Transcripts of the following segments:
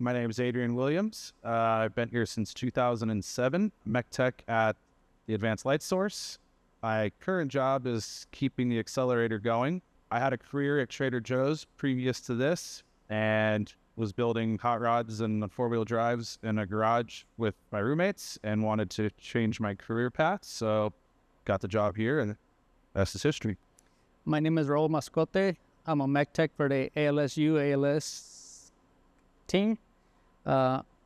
My name is Adrian Williams. I've been here since 2007, mech tech at the Advanced Light Source. My current job is keeping the accelerator going. I had a career at Trader Joe's previous to this and was building hot rods and four-wheel drives in a garage with my roommates and wanted to change my career path. So got the job here, and that's his history. My name is Raul Mascombe. I'm a mech tech for the ALS team,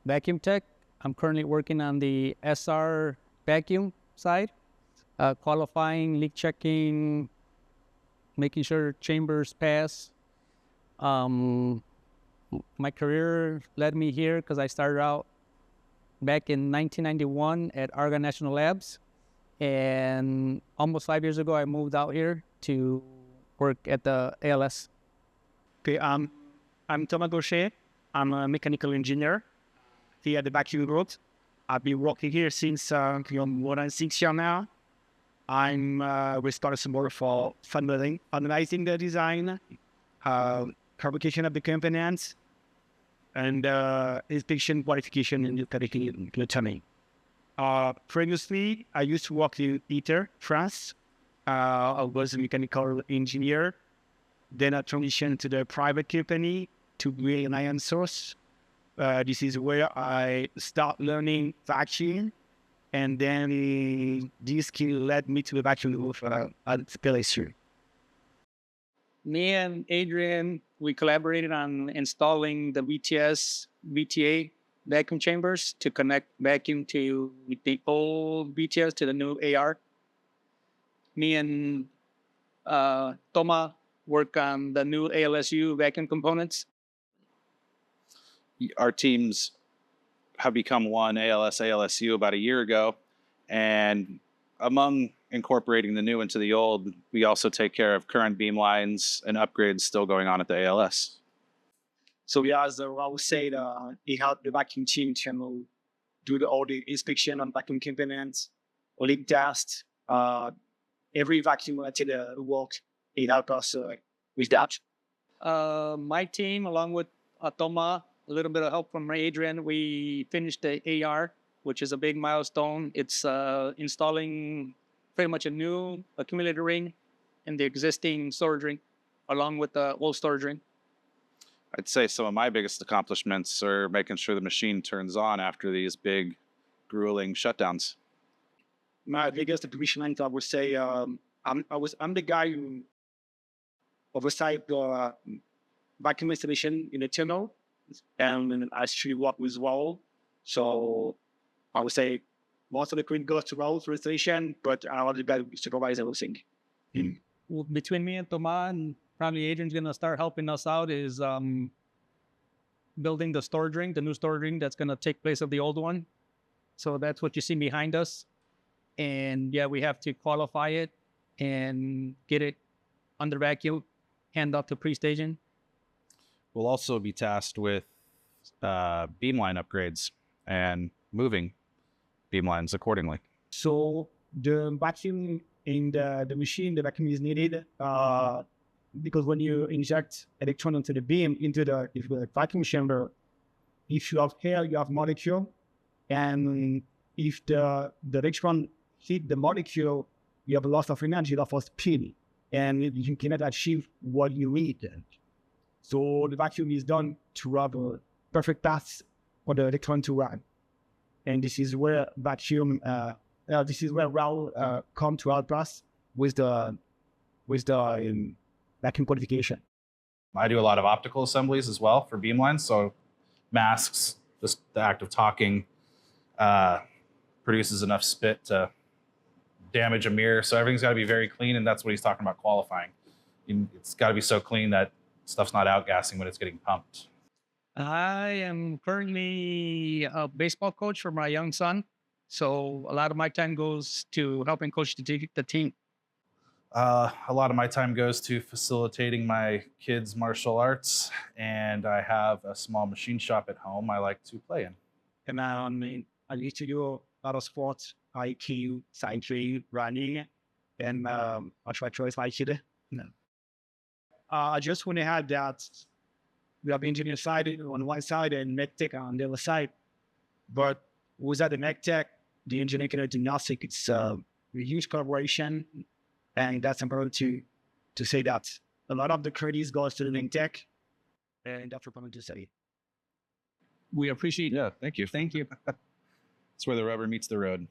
vacuum tech. I'm currently working on the SR vacuum side, qualifying, leak checking, making sure chambers pass. My career led me here because I started out back in 1991 at Argonne National Labs, and almost 5 years ago I moved out here to work at the ALS. Okay, I'm Thomas Gaucher. I'm a mechanical engineer here at the vacuum group. I've been working here since more than 6 years now. I'm responsible for finalizing the design, fabrication of the components, and inspection, qualification, and returning. Previously, I used to work in Italy, France. I was a mechanical engineer. Then I transitioned to the private company to be an iron source. This is where I start learning vacuum, and then this skill led me to the vacuum group at PLSU. Me and Adrian, we collaborated on installing the VTA vacuum chambers to connect vacuum to the old VTS to the new AR. Me and Thomas work on the new ALSU vacuum components. Our teams have become one, ALSU, about a year ago. And among incorporating the new into the old, we also take care of current beam lines and upgrades still going on at the ALS. So as Raul said, he helped the vacuum team to do all the inspection on vacuum components, leak test, every vacuum related work. He helped us with that. My team, along with Thomas, a little bit of help from Adrian, we finished the AR, which is a big milestone. It's installing pretty much a new accumulator ring in the existing storage ring, along with the old storage ring. I'd say some of my biggest accomplishments are making sure the machine turns on after these big, grueling shutdowns. My biggest accomplishment, I would say, I'm the guy who oversight the vacuum installation in the tunnel, and I actually work with Raul. So I would say most of the credit goes to Raul's installation, but I want the guy who supervise everything. Well, between me and Thomas, and probably Adrian's going to start helping us out, is building the storage ring, the new storage ring that's going to take place of the old one. So that's what you see behind us. And yeah, we have to qualify it and get it under vacuum, hand off to pre-staging. We'll also be tasked with beamline upgrades and moving beamlines accordingly. So the vacuum in the machine, the vacuum is needed because when you inject electron into the beam, into the vacuum chamber, if you have air, you have molecule, and if the electron hit the molecule, you have a loss of energy, loss of speed, and you cannot achieve what you need. So the vacuum is done to have a perfect path for the electron to run. And this is where vacuum, this is where Raul come to help us with the vacuum qualification. I do a lot of optical assemblies as well for beamlines. So masks, just the act of talking, produces enough spit to damage a mirror. So everything's got to be very clean, and that's what he's talking about qualifying. It's got to be so clean that stuff's not outgassing when it's getting pumped. I am currently a baseball coach for my young son. So a lot of my time goes to helping coach the team. A lot of my time goes to facilitating my kids' martial arts, and I have a small machine shop at home I like to play in. And I used to do a lot of sports, IQ, cycling, running, and I try to my kid. No. I just want to have that we have engineer side on one side and medtech on the other side. But without the medtech, the engineer cannot do nothing. It's a huge collaboration, and that's important to say that a lot of the credit goes to the medtech, and that's what I'm going to say. We appreciate it. Yeah, thank you. Thank you. That's where the rubber meets the road.